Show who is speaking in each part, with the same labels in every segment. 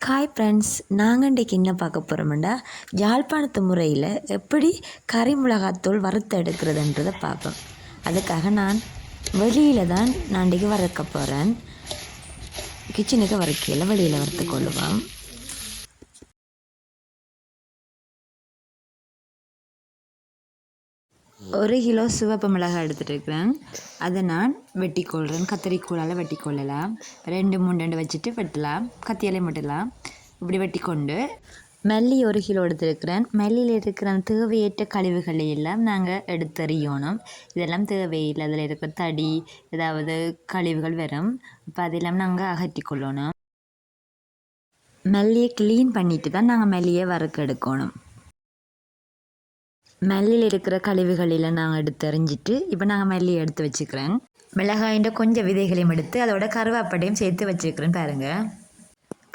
Speaker 1: Hi friends, நாங்கள் இன்றைக்கி என்ன பார்க்க போகிறோம்னா யாழ்ப்பாணத்து முறையில் எப்படி கறி மிளகாத்தூள் வறுத்து எடுக்கிறதுன்றதை பார்ப்போம். அதுக்காக நான் வெளியில் தான் நான் இன்றைக்கி வறுக்க போகிறேன். கிச்சனுக்கு வறுக்கையில் வெளியில் வறுத்து கொள்ளுவோம். ஒரு கிலோ சிவப்பு மிளகாய் எடுத்துகிட்டு இருக்கிறேன். அதை நான் வெட்டி கொள்கிறேன். கத்திரிக்கோளால் வெட்டி கொள்ளலாம். 2 வச்சுட்டு வெட்டலாம். கத்தியாலையும் வெட்டலாம். இப்படி வெட்டி கொண்டு மல்லி 1 கிலோ எடுத்துருக்கிறேன். மல்லியில் இருக்கிற தேவையற்ற கழிவுகளை எல்லாம் நாங்கள் எடுத்தறியணும். இதெல்லாம் தேவையில்லை. அதில் இருக்கிற தடி ஏதாவது கழிவுகள் வரும். இப்போ அதெல்லாம் நாங்கள் அகற்றி கொள்ளணும். மல்லியை க்ளீன் பண்ணிட்டு தான் நாங்கள் மல்லியை வறுக்க எடுக்கணும். மல்லியில் இருக்கிற கழிவுகளில் நாங்கள் எடுத்து எறிஞ்சிட்டு இப்போ நாங்கள் மல்லியை எடுத்து வச்சுக்கிறேன். மிளகாயின் கொஞ்சம் விதைகளையும் எடுத்து அதோட கருவேப்பிலையும் சேர்த்து வச்சுருக்கிறேன். பாருங்கள்,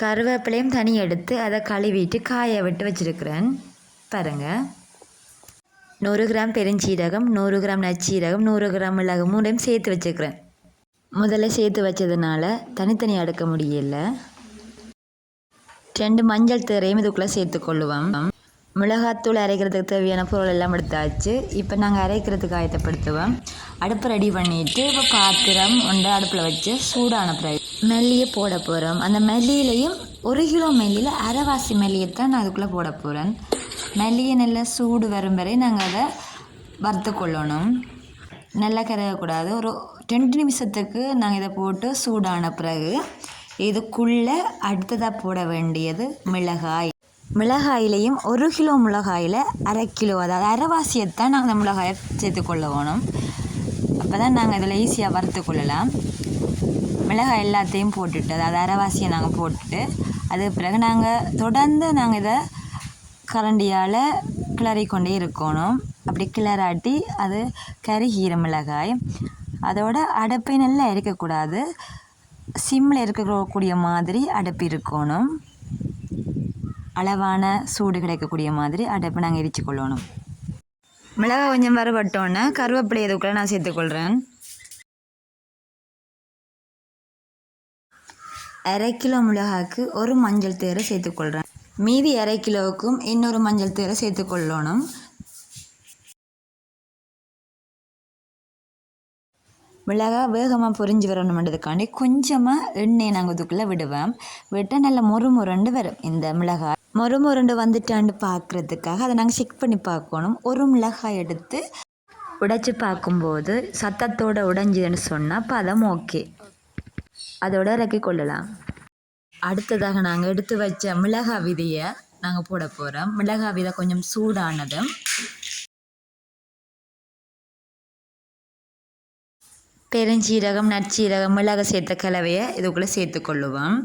Speaker 1: கருவேப்பிலையும் தனி எடுத்து அதை கழுவிட்டு காய விட்டு வச்சுருக்கிறேன். பாருங்கள், 100 கிராம் பெருஞ்சீரகம், 100 கிராம் நச்சீரகம், 100 கிராம் மிளகு 3 சேர்த்து வச்சுருக்கிறேன். முதல்ல சேர்த்து வச்சதுனால தனித்தனி அடுக்க முடியல. 2 மஞ்சள் தீரையும் இதுக்குள்ளே சேர்த்து கொள்ளுவோம். மிளகாத்தூள் அரைக்கிறதுக்கு தேவையான பொருள் எல்லாம் எடுத்தாச்சு. இப்போ நாங்கள் அரைக்கிறதுக்கு ஆயத்தப்படுத்துவோம். அடுப்பு ரெடி பண்ணிவிட்டு இப்போ பாத்திரம் ஒன்று அடுப்பில் வச்சு சூடான பிறகு மல்லியை போட போகிறோம். அந்த மல்லியிலையும் 1 கிலோ மல்லியில் அரைவாசி மல்லியைத்தான் நான் அதுக்குள்ளே போட போகிறேன். மல்லியை நல்லா சூடு வரும் வரை நாங்கள் அதை வறுத்து கொள்ளணும். நல்லா கரையக்கூடாது. ஒரு 2 நிமிஷத்துக்கு நாங்கள் இதை போட்டு சூடான பிறகு இதுக்குள்ளே அடுத்ததாக போட வேண்டியது மிளகாய். மிளகாயிலையும் 1 கிலோ மிளகாயில் 1/2 கிலோ, அதாவது அரைவாசியத்தான் நாங்கள் அந்த மிளகாயை சேர்த்து கொள்ள வேணும். அப்போ தான் நாங்கள் இதில் ஈஸியாக வறுத்து கொள்ளலாம். மிளகாய் எல்லாத்தையும் போட்டுட்டு, அதாவது அரைவாசியை நாங்கள் போட்டுட்டு அது பிறகு தொடர்ந்து நாங்கள் இதை கரண்டியால் கிளறி கொண்டே இருக்கணும். அப்படி கிளறாட்டி அது கருகீர மிளகாய். அதோட அடுப்பை நல்லா இருக்கக்கூடாது. சிம்மில் இருக்கக்கூடிய மாதிரி அடுப்பு இருக்கணும். அளவான சூடு கிடைக்கக்கூடிய மாதிரி அடுப்பை நாங்கள் எரித்து கொள்ளணும். மிளகாய் கொஞ்சம் வறுபட்டோன்னே கருவேப்பிலை இதுக்குள்ளே நான் சேர்த்துக்கொள்கிறேன். 1/2 கிலோ மிளகாய்க்கு 1 மஞ்சள் தீரை சேர்த்துக்கொள்கிறேன். மீதி 1/2 கிலோவுக்கும் இன்னொரு மஞ்சள் தீரை சேர்த்துக்கொள்ளணும். மிளகாய் வேகமாக பொரிஞ்சு வரணுன்றதுக்காண்டி கொஞ்சமாக எண்ணெய் நாங்கள் இதுக்குள்ளே விடுவோம். விட்டால் நல்லா மொறுண்டு வரும். இந்த மிளகாய் மொறுண்டு வந்துட்டான்னு பார்க்குறதுக்காக அதை நாங்கள் செக் பண்ணி பார்க்கணும். ஒரு மிளகாய் எடுத்து உடைச்சி பார்க்கும்போது சத்தத்தோடு உடைஞ்சிதுன்னு சொன்னால் பதம் ஓகே, அதோடு இறக்கி கொள்ளலாம். அடுத்ததாக நாங்கள் எடுத்து வச்ச மிளகாய் விதையை நாங்கள் போட போகிறோம். மிளகாய் விதை கொஞ்சம் சூடானதும் பெருஞ்சீரகம், நற்சீரகம், மிளகு சேர்த்த கலவையை இதுக்குள்ளே சேர்த்து கொள்ளுவோம்.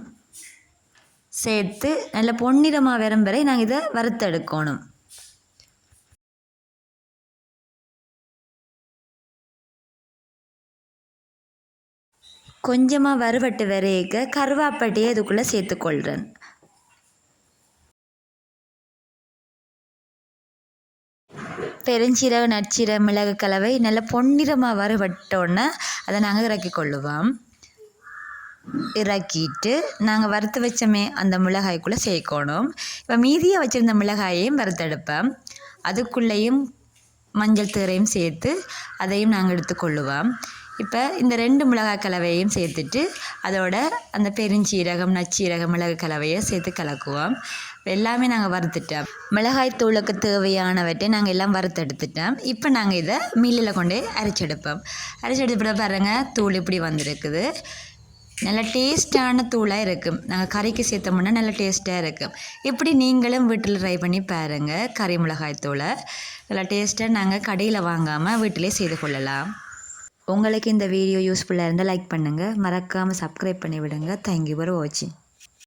Speaker 1: சேர்த்து நல்ல பொன்னிறமாக வரும் வரை நாங்கள் இதை வறுத்தெடுக்கணும். கொஞ்சமாக வறுவட்டு வரைக்க கருவேப்பிலையை இதுக்குள்ளே சேர்த்துக்கொள்கிறேன். பெருஞ்சீரக, நற்சீரக, மிளகு கலவை நல்ல பொன்னிறமாக வறுபட்டோன்னே அதை நாங்கள் இறக்கி கொள்ளுவோம். இறக்கிட்டு நாங்கள் வறுத்து வச்சோமே அந்த மிளகாய்க்குள்ளே சேர்க்கணும். இப்போ மீதியாக வச்சுருந்த மிளகாயையும் வறுத்தெடுப்போம். அதுக்குள்ளேயும் மஞ்சள் தீரையும் சேர்த்து அதையும் நாங்கள் எடுத்துக்கொள்ளுவோம். இப்போ இந்த 2 மிளகாய் கலவையையும் சேர்த்துட்டு அதோட அந்த பெருஞ்சீரகம், நச்சீரகம், மிளகு கலவையை சேர்த்து கலக்குவோம். எல்லாமே நாங்கள் வறுத்துட்டோம். மிளகாய் தூளுக்கு தேவையானவற்றை நாங்கள் எல்லாம் வறுத்தெடுத்துட்டோம். இப்போ நாங்கள் இதை மில்லில் கொண்டு அரைச்செடுப்போம். அரைச்செடுத்து பாருங்கள், தூள் இப்படி வந்திருக்குது. நல்ல டேஸ்ட்டான தூளாக இருக்கும். நாங்கள் கறிக்கு சேர்த்தோம்னா நல்ல டேஸ்ட்டாக இருக்கும். இப்படி நீங்களும் வீட்டில் ட்ரை பண்ணி பாருங்கள். கறி மிளகாய் தூளை நல்லா டேஸ்ட்டாக நாங்கள் கடையில் வாங்காமல் வீட்டிலே செய்து கொள்ளலாம். உங்களுக்கு இந்த வீடியோ யூஸ்ஃபுல்லாக இருந்தால் லைக் பண்ணுங்கள். மறக்காமல் சப்ஸ்கிரைப் பண்ணி விடுங்க. தேங்க்யூ ஃபார் வாட்சிங்.